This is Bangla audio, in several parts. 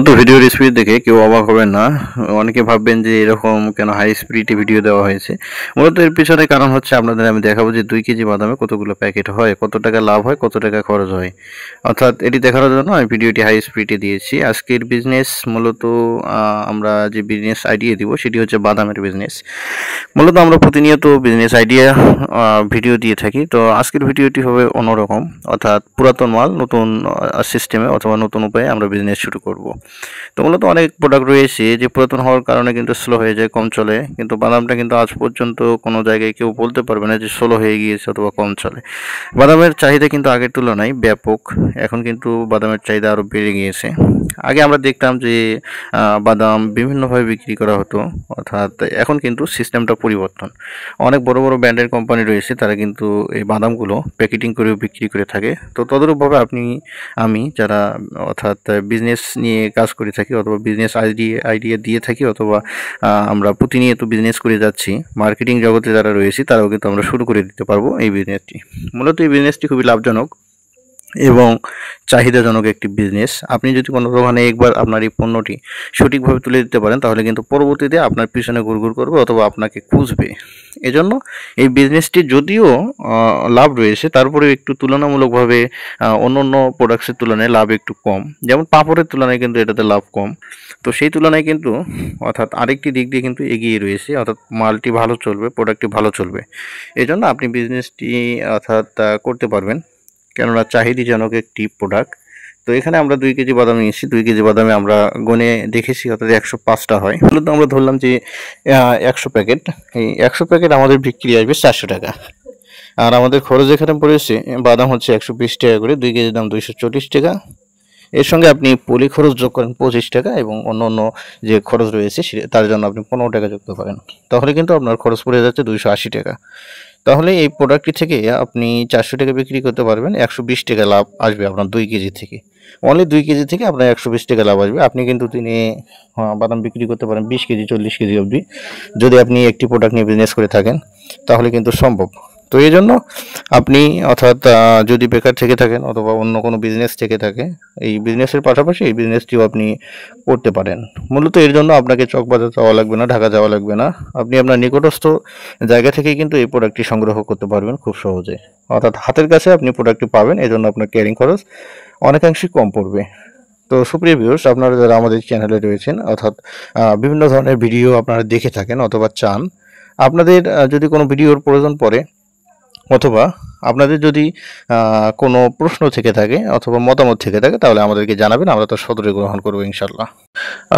মূলত ভিডিওর স্পিড দেখে কেউ অবাক হবেন না। অনেকে ভাববেন যে এরকম কেন হাই স্পিডে ভিডিও দেওয়া হয়েছে। মূলত এর পিছনে কারণ হচ্ছে আপনাদের আমি দেখাবো যে 2 কেজি বাদামে কতগুলো প্যাকেট হয়, কত টাকা লাভ হয়, কত টাকা খরচ হয়। অর্থাৎ এটি দেখানোর জন্য আমি ভিডিওটি হাই স্পিডে দিয়েছি। আজকের বিজনেস মূলত আমরা যে বিজনেস আইডিয়া দিব সেটি হচ্ছে বাদামের বিজনেস। মূলত আমরা প্রতিনিয়ত বিজনেস আইডিয়া ভিডিও দিয়ে থাকি। তো আজকের ভিডিওটি হবে অন্যরকম, অর্থাৎ পুরাতন মাল নতুন সিস্টেমে অথবা নতুন উপায়ে আমরা বিজনেস শুরু করব। তো মূলত অনেক প্রোডাক্ট রয়েছে যে পুরাতন হওয়ার কারণে কিন্তু স্লো হয়ে যায়, কম চলে, কিন্তু বাদামটা কিন্তু আজ পর্যন্ত কোনো জায়গায় কেউ বলতে পারবে না যে স্লো হয়ে গিয়েছে অথবা কম চলে। বাদামের চাহিদা কিন্তু আগের তুলনায় ব্যাপক। এখন কিন্তু বাদামের চাহিদা আরও বেড়ে গিয়েছে। আগে আমরা দেখতাম যে বাদাম বিভিন্নভাবে বিক্রি করা হতো, অর্থাৎ এখন কিন্তু সিস্টেমটা পরিবর্তন। অনেক বড় বড় ব্র্যান্ডের কোম্পানি রয়েছে, তারা কিন্তু এই বাদামগুলো প্যাকেটিং করেও বিক্রি করে থাকে। তো তদরূপভাবে আমি যারা অর্থাৎ বিজনেস নিয়ে কাজ করে থাকি অথবা বিজনেস আইডিয়া দিয়ে থাকি অথবা আমরা প্রতিনিয়ত বিজনেস করে যাচ্ছি, মার্কেটিং জগতে যারা রয়েছে তারাও কিন্তু আমরা শুরু করে দিতে পারবো এই বিজনেসটি। মূলত এই বিজনেসটি খুবই লাভজনক এবং চাহিদাজনক একটি বিজনেস। আপনি যদি কোনো দোকানে একবার আপনার এই পণ্যটি সঠিকভাবে তুলে দিতে পারেন, তাহলে কিন্তু পরবর্তীতে আপনার পিছনে ঘুরঘুর করবে অথবা আপনাকে খুঁজবে। এজন্য এই বিজনেসটি যদিও লাভ রয়েছে, তারপরেও একটু তুলনামূলকভাবে অন্য প্রোডাক্টসের তুলনায় লাভ একটু কম। যেমন পাঁপড়ের তুলনায় কিন্তু এটাতে লাভ কম। তো সেই তুলনায় কিন্তু অর্থাৎ আরেকটি দিক দিয়ে কিন্তু এগিয়ে রয়েছে, অর্থাৎ মালটি ভালো চলবে, প্রোডাক্টটি ভালো চলবে। এজন্য আপনি বিজনেসটি অর্থাৎ করতে পারবেন, কেননা চাহিদাজনক একটি প্রোডাক্ট। তো এখানে আমরা 2 কেজি বাদাম নিয়েছি। 2 কেজি বাদামে আমরা গুনে দেখেছি অর্থাৎ 105টা হয়। মূলত আমরা ধরলাম যে 100 প্যাকেট। এই 100 প্যাকেট আমাদের বিক্রি আসবে 400 টাকা। আর আমাদের খরচ এখানে পড়েছে, বাদাম হচ্ছে 120 টাকা করে, 2 কেজির দাম 240 টাকা। এর সঙ্গে আপনি পলি খরচ যোগ করেন 25 টাকা এবং অন্য যে খরচ রয়েছে তার জন্য আপনি 15 টাকা যুক্ত করেন। তাহলে কিন্তু আপনার খরচ পড়ে যাচ্ছে 280 টাকা। তাহলে এই প্রোডাক্টটি থেকে আপনি 400 টাকা বিক্রি করতে পারবেন, 120 টাকা লাভ আসবে আপনার 2 কেজি থেকে। অনলি 2 কেজি থেকে আপনার 120 টাকা লাভ আসবে। আপনি কিন্তু দিনে বাদাম বিক্রি করতে পারেন 20 কেজি 40 কেজি অবধি, যদি আপনি একটি প্রোডাক্ট নিয়ে বিজনেস করে থাকেন, তাহলে কিন্তু সম্ভব। তো এই জন্য আপনি অর্থাৎ যদি বেকার থেকে থাকেন অথবা অন্য কোনো বিজনেস থেকে থাকে, এই বিজনেসের পাশাপাশি এই বিজনেসটিও আপনি করতে পারেন। মূলত এর জন্য আপনাকে চকবাজার যাওয়া লাগবে না, ঢাকা যাওয়া লাগবে না। আপনি আপনার নিকটস্থ জায়গা থেকেই কিন্তু এই প্রোডাক্টটি সংগ্রহ করতে পারবেন খুব সহজে। অর্থাৎ হাতের কাছে আপনি প্রোডাক্টটি পাবেন, এজন্য আপনার ক্যারিং খরচ অনেকাংশেই কম পড়বে। তো সুপ্রিয় ভিউয়ার্স, আপনারা যারা আমাদের চ্যানেলে রয়েছেন অর্থাৎ বিভিন্ন ধরনের ভিডিও আপনারা দেখে থাকেন অথবা চান, আপনাদের যদি কোনো ভিডিওর প্রয়োজন পড়ে অথবা আপনাদের যদি কোনো প্রশ্ন থেকে থাকে অথবা মতামত থেকে থাকে, তাহলে আমাদেরকে জানাবেন, আমরা তার সদরে গ্রহণ করবো ইনশাল্লাহ।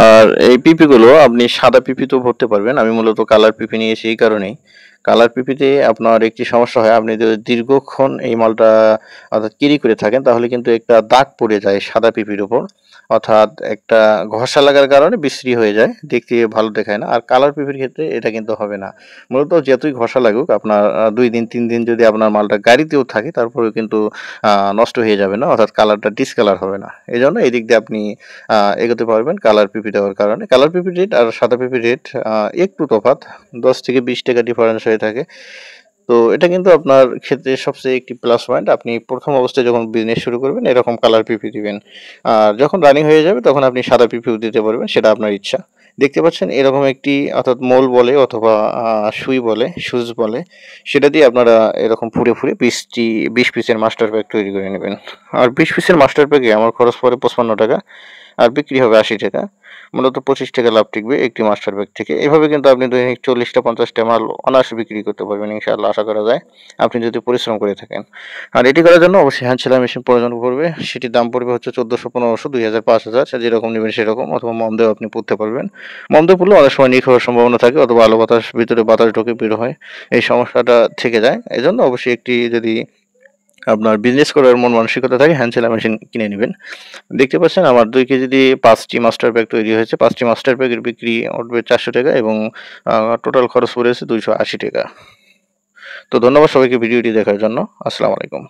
আর এই পিপিগুলো আপনি সাদা পিপিতেও ভরতে পারবেন। আমি মূলত কালার পিপি নিয়েছি এই কারণেই। কালার পিপিতে আপনার একটি সমস্যা হয়, আপনি যদি দীর্ঘক্ষণ এই মালটা অর্থাৎ ক্যারি করে থাকেন, তাহলে কিন্তু একটা দাগ পড়ে যায় সাদা পিপির উপর, অর্থাৎ একটা ঘষা লাগার কারণে বিশ্রী হয়ে যায়, দেখতে ভালো দেখায় না। আর কালার পিপির ক্ষেত্রে এটা কিন্তু হবে না। মূলত যতই ঘষা লাগুক, আপনার 2 দিন 3 দিন যদি আপনার মালটা গাড়িতেও থাকে, তারপরেও কিন্তু নষ্ট হয়ে যাবে না, অর্থাৎ কালারটা ডিসকালার হবে না। এই জন্য এই দিক দিয়ে আপনি এগোতে পারবেন কালার পিপি দেওয়ার কারণে। কালার পিপি রেট আর সাদা পিপি রেট একটু তফাৎ, 10 থেকে 20 টাকা ডিফারেন্স হয়ে থাকে। তো এটা কিন্তু আপনার ক্ষেত্রে সবচেয়ে একটি প্লাস পয়েন্ট। আপনি প্রথম অবস্থায় যখন বিজনেস শুরু করবেন, এরকম কালার পিপি দিবেন। আর যখন রানিং হয়ে যাবে, তখন আপনি সাদা পিপিও দিতে পারবেন, সেটা আপনার ইচ্ছা। দেখতে পাচ্ছেন এরকম একটি অর্থাৎ মোল বলে অথবা সুই বলে, সুজ বলে, সেটা দিয়ে আপনারা এরকম ফুঁড়ে 20 পিসের মাস্টার প্যাক তৈরি করে নেবেন। আর 20 পিসের মাস্টার প্যাকে আমার খরচ পড়ে 55 টাকা, আর বিক্রি হবে 80 টাকা। মূলত 25 টাকা লাভ টিকবে একটি মাস্টার ব্যাগ থেকে। এভাবে কিন্তু আপনি দৈনিক 40টা 50টা মাল অনায়াসে বিক্রি করতে পারবেন ইনশাআল্লাহ, আশা করা যায়, আপনি যদি পরিশ্রম করে থাকেন। আর এটি করার জন্য অবশ্যই হ্যান্ড সেলাই মেশিন প্রয়োজন পড়বে। সেটির দাম পড়বে হচ্ছে 1400, 1500, 2000, 5000, যেরকম নেবেন সেরকম, অথবা মম দিয়েও আপনি পড়তে পারবেন। মম দিয়ে পড়লে অনেক সময় লিক হওয়ার সম্ভাবনা থাকে, অথবা আলো বাতাস ভিতরে বাতাস ঢোকে বের হয়, এই সমস্যাটা থেকে যায়। এজন্য অবশ্যই একটি যদি আপনার বিজনেস করার মন মানসিকতা থাকে, হ্যান্ড সেলাই মেশিন কিনে নেবেন। দেখতে পাচ্ছেন আমার 2 কেজি দিয়ে 5টি মাস্টার ব্যাগ তৈরি হয়েছে। 5টি মাস্টার ব্যাগের বিক্রি উঠবে 400 টাকা এবং টোটাল খরচ পড়েছে 280 টাকা। তো ধন্যবাদ সবাইকে ভিডিওটি দেখার জন্য। আসসালামু আলাইকুম।